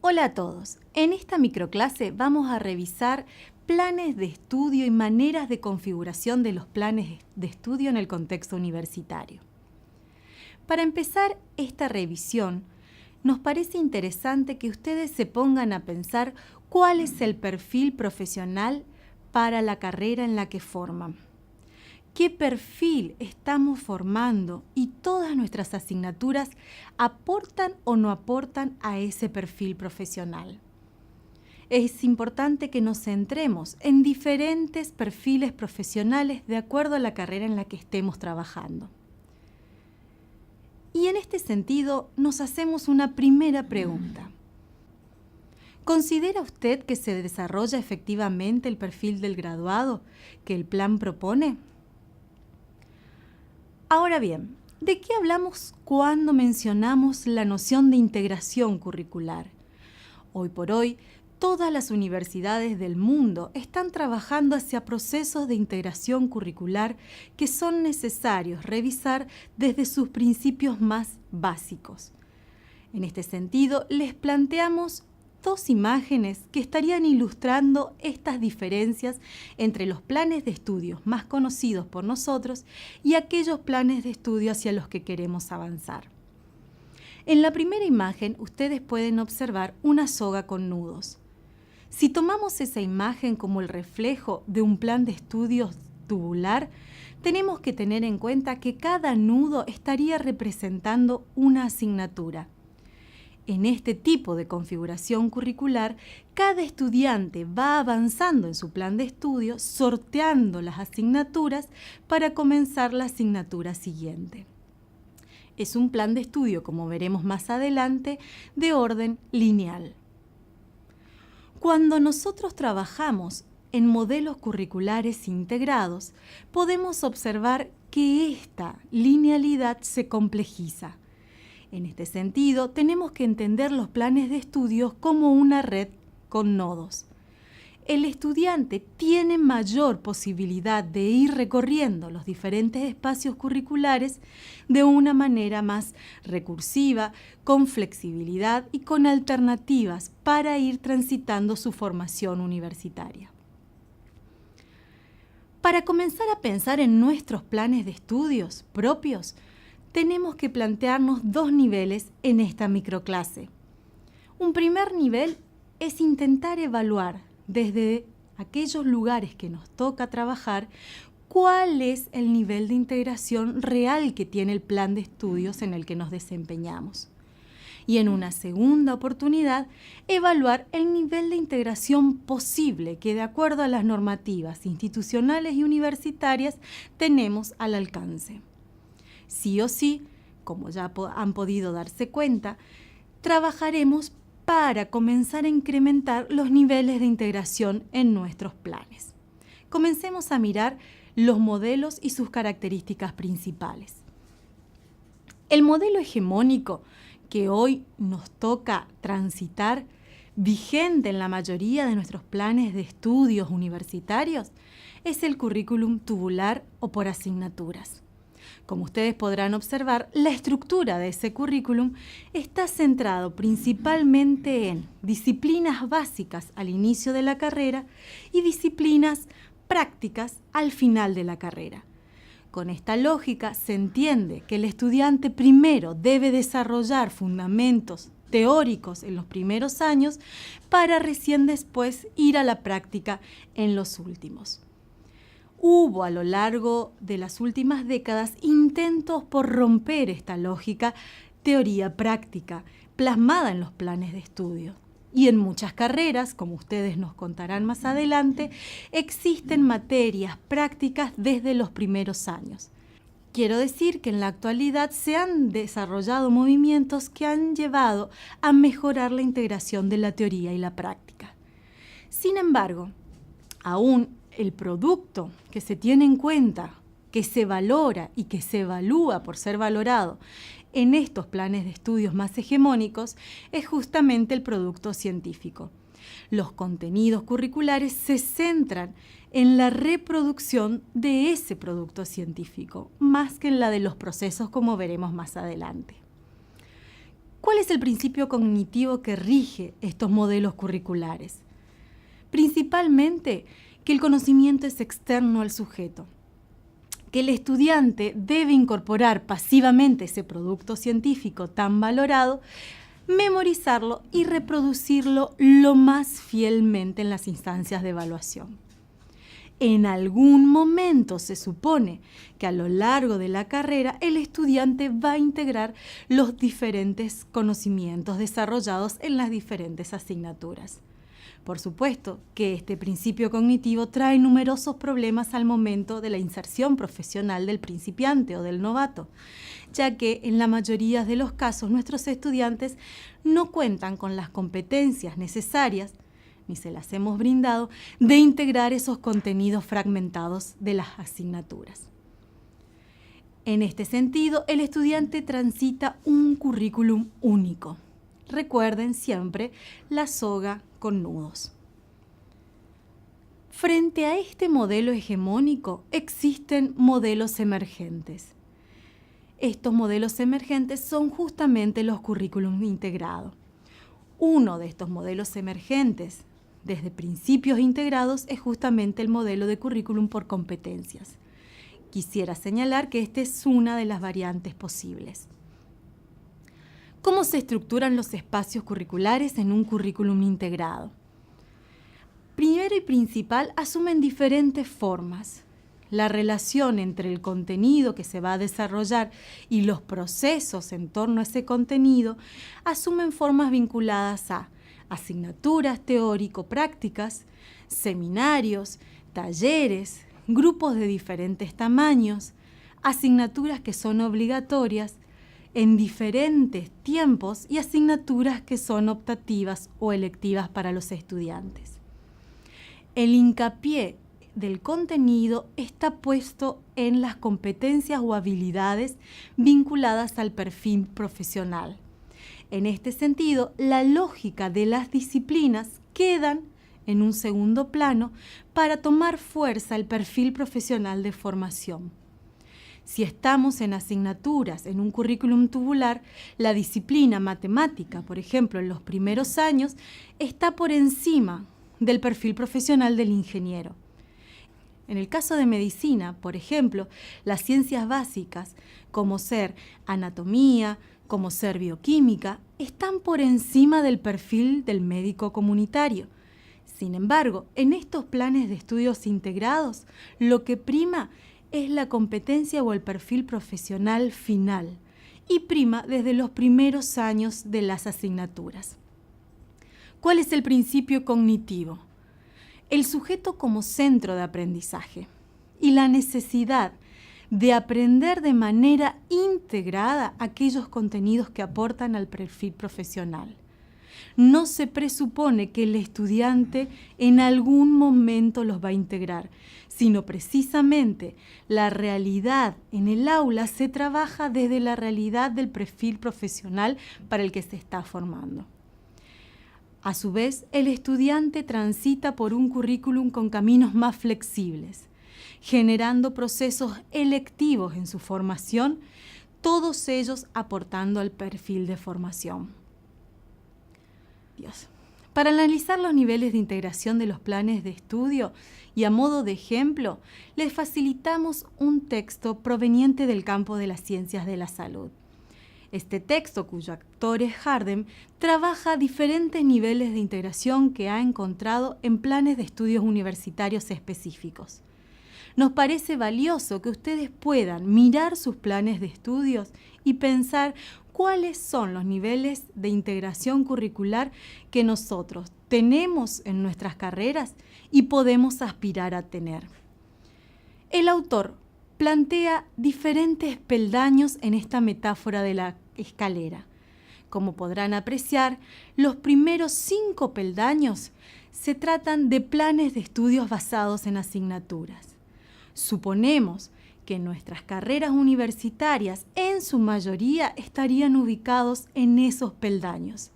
Hola a todos. En esta microclase vamos a revisar planes de estudio y maneras de configuración de los planes de estudio en el contexto universitario. Para empezar esta revisión, nos parece interesante que ustedes se pongan a pensar cuál es el perfil profesional para la carrera en la que forman. ¿Qué perfil estamos formando? Y todas nuestras asignaturas aportan o no aportan a ese perfil profesional. Es importante que nos centremos en diferentes perfiles profesionales de acuerdo a la carrera en la que estemos trabajando. Y en este sentido nos hacemos una primera pregunta. ¿Considera usted que se desarrolla efectivamente el perfil del graduado que el plan propone? Ahora bien, ¿de qué hablamos cuando mencionamos la noción de integración curricular? Hoy por hoy, todas las universidades del mundo están trabajando hacia procesos de integración curricular que son necesarios revisar desde sus principios más básicos. En este sentido, les planteamos dos imágenes que estarían ilustrando estas diferencias entre los planes de estudios más conocidos por nosotros y aquellos planes de estudio hacia los que queremos avanzar. En la primera imagen, ustedes pueden observar una soga con nudos. Si tomamos esa imagen como el reflejo de un plan de estudios tubular, tenemos que tener en cuenta que cada nudo estaría representando una asignatura. En este tipo de configuración curricular, cada estudiante va avanzando en su plan de estudio, sorteando las asignaturas para comenzar la asignatura siguiente. Es un plan de estudio, como veremos más adelante, de orden lineal. Cuando nosotros trabajamos en modelos curriculares integrados, podemos observar que esta linealidad se complejiza. En este sentido, tenemos que entender los planes de estudios como una red con nodos. El estudiante tiene mayor posibilidad de ir recorriendo los diferentes espacios curriculares de una manera más recursiva, con flexibilidad y con alternativas para ir transitando su formación universitaria. Para comenzar a pensar en nuestros planes de estudios propios, tenemos que plantearnos dos niveles en esta microclase. Un primer nivel es intentar evaluar desde aquellos lugares que nos toca trabajar cuál es el nivel de integración real que tiene el plan de estudios en el que nos desempeñamos. Y en una segunda oportunidad, evaluar el nivel de integración posible que de acuerdo a las normativas institucionales y universitarias tenemos al alcance. Sí o sí, como ya han podido darse cuenta, trabajaremos para comenzar a incrementar los niveles de integración en nuestros planes. Comencemos a mirar los modelos y sus características principales. El modelo hegemónico que hoy nos toca transitar, vigente en la mayoría de nuestros planes de estudios universitarios, es el currículum tubular o por asignaturas. Como ustedes podrán observar, la estructura de ese currículum está centrado principalmente en disciplinas básicas al inicio de la carrera y disciplinas prácticas al final de la carrera. Con esta lógica se entiende que el estudiante primero debe desarrollar fundamentos teóricos en los primeros años para recién después ir a la práctica en los últimos. Hubo a lo largo de las últimas décadas intentos por romper esta lógica teoría-práctica plasmada en los planes de estudio. Y en muchas carreras, como ustedes nos contarán más adelante, existen materias prácticas desde los primeros años. Quiero decir que en la actualidad se han desarrollado movimientos que han llevado a mejorar la integración de la teoría y la práctica. Sin embargo, aún el producto que se tiene en cuenta, que se valora y que se evalúa por ser valorado en estos planes de estudios más hegemónicos es justamente el producto científico. Los contenidos curriculares se centran en la reproducción de ese producto científico, más que en la de los procesos, como veremos más adelante. ¿Cuál es el principio cognitivo que rige estos modelos curriculares? Principalmente que el conocimiento es externo al sujeto, que el estudiante debe incorporar pasivamente ese producto científico tan valorado, memorizarlo y reproducirlo lo más fielmente en las instancias de evaluación. En algún momento se supone que a lo largo de la carrera el estudiante va a integrar los diferentes conocimientos desarrollados en las diferentes asignaturas. Por supuesto que este principio cognitivo trae numerosos problemas al momento de la inserción profesional del principiante o del novato, ya que en la mayoría de los casos nuestros estudiantes no cuentan con las competencias necesarias, ni se las hemos brindado, de integrar esos contenidos fragmentados de las asignaturas. En este sentido, el estudiante transita un currículum único. Recuerden siempre la soga con nudos. Frente a este modelo hegemónico existen modelos emergentes. Estos modelos emergentes son justamente los currículums integrados. Uno de estos modelos emergentes desde principios integrados es justamente el modelo de currículum por competencias. Quisiera señalar que esta es una de las variantes posibles. ¿Cómo se estructuran los espacios curriculares en un currículum integrado? Primero y principal, asumen diferentes formas. La relación entre el contenido que se va a desarrollar y los procesos en torno a ese contenido asumen formas vinculadas a asignaturas teórico-prácticas, seminarios, talleres, grupos de diferentes tamaños, asignaturas que son obligatorias en diferentes tiempos y asignaturas que son optativas o electivas para los estudiantes. El hincapié del contenido está puesto en las competencias o habilidades vinculadas al perfil profesional. En este sentido, la lógica de las disciplinas quedan en un segundo plano para tomar fuerza el perfil profesional de formación. Si estamos en asignaturas, en un currículum tubular, la disciplina matemática, por ejemplo, en los primeros años, está por encima del perfil profesional del ingeniero. En el caso de medicina, por ejemplo, las ciencias básicas, como ser anatomía, como ser bioquímica, están por encima del perfil del médico comunitario. Sin embargo, en estos planes de estudios integrados, lo que prima es la competencia o el perfil profesional final y prima desde los primeros años de las asignaturas. ¿Cuál es el principio cognitivo? El sujeto como centro de aprendizaje y la necesidad de aprender de manera integrada aquellos contenidos que aportan al perfil profesional. No se presupone que el estudiante en algún momento los va a integrar, sino precisamente la realidad en el aula se trabaja desde la realidad del perfil profesional para el que se está formando. A su vez, el estudiante transita por un currículum con caminos más flexibles, generando procesos electivos en su formación, todos ellos aportando al perfil de formación. Para analizar los niveles de integración de los planes de estudio y a modo de ejemplo, les facilitamos un texto proveniente del campo de las ciencias de la salud. Este texto, cuyo autor es Hardem, trabaja diferentes niveles de integración que ha encontrado en planes de estudios universitarios específicos. Nos parece valioso que ustedes puedan mirar sus planes de estudios y pensar cuáles son los niveles de integración curricular que nosotros tenemos en nuestras carreras y podemos aspirar a tener. El autor plantea diferentes peldaños en esta metáfora de la escalera. Como podrán apreciar, los primeros 5 peldaños se tratan de planes de estudios basados en asignaturas. Suponemos que nuestras carreras universitarias en su mayoría estarían ubicados en esos peldaños.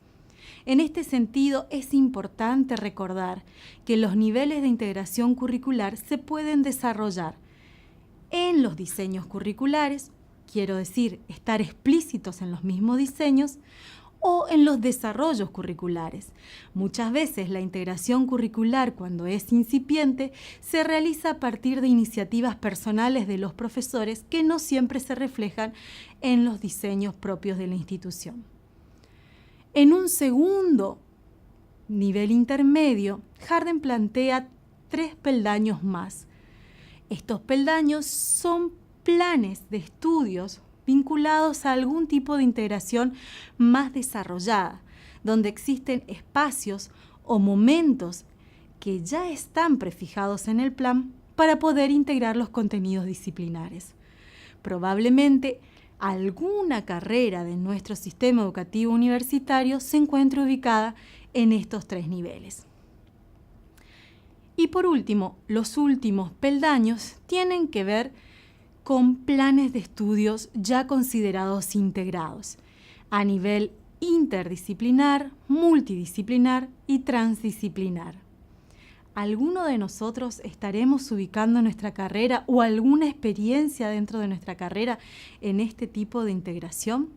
En este sentido, es importante recordar que los niveles de integración curricular se pueden desarrollar en los diseños curriculares, quiero decir, estar explícitos en los mismos diseños, o en los desarrollos curriculares. Muchas veces la integración curricular, cuando es incipiente, se realiza a partir de iniciativas personales de los profesores que no siempre se reflejan en los diseños propios de la institución. En un segundo nivel intermedio, Harden plantea 3 peldaños más. Estos peldaños son planes de estudios vinculados a algún tipo de integración más desarrollada, donde existen espacios o momentos que ya están prefijados en el plan para poder integrar los contenidos disciplinares. Probablemente alguna carrera de nuestro sistema educativo universitario se encuentre ubicada en estos 3 niveles. Y por último, los últimos peldaños tienen que ver con planes de estudios ya considerados integrados a nivel interdisciplinar, multidisciplinar y transdisciplinar. ¿Alguno de nosotros estaremos ubicando nuestra carrera o alguna experiencia dentro de nuestra carrera en este tipo de integración?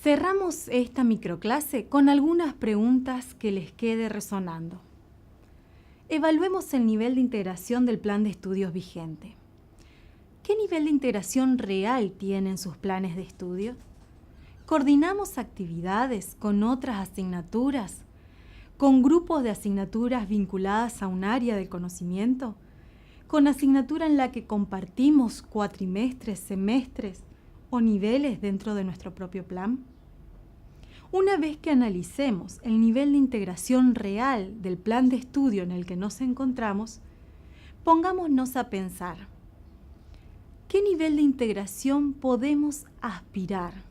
Cerramos esta microclase con algunas preguntas que les quede resonando. Evaluemos el nivel de integración del plan de estudios vigente. ¿Qué nivel de integración real tienen sus planes de estudio? ¿Coordinamos actividades con otras asignaturas? ¿Con grupos de asignaturas vinculadas a un área del conocimiento? ¿Con asignatura en la que compartimos cuatrimestres, semestres o niveles dentro de nuestro propio plan? Una vez que analicemos el nivel de integración real del plan de estudio en el que nos encontramos, pongámonos a pensar, ¿qué nivel de integración podemos aspirar?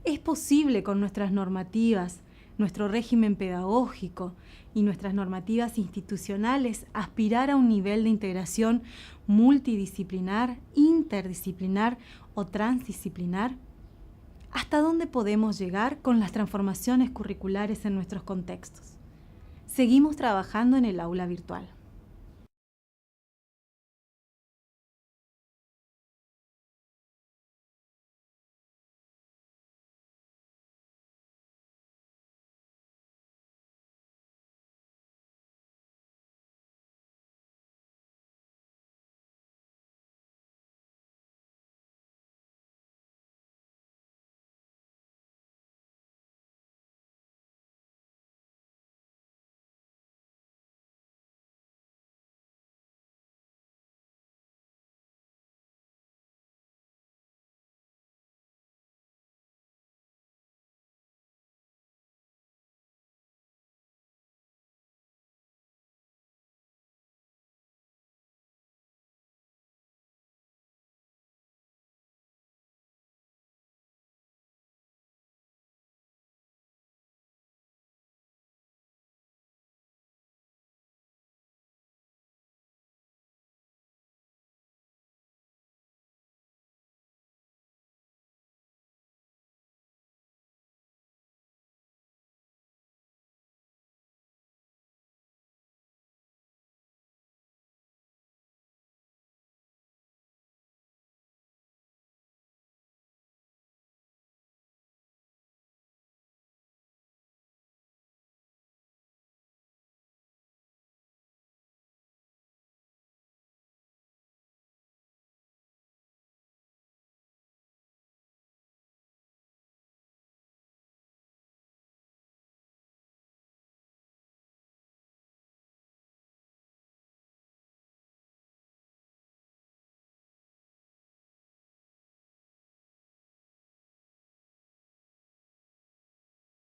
¿Es posible con nuestras normativas, nuestro régimen pedagógico y nuestras normativas institucionales aspirar a un nivel de integración multidisciplinar, interdisciplinar o transdisciplinar? ¿Hasta dónde podemos llegar con las transformaciones curriculares en nuestros contextos? Seguimos trabajando en el aula virtual.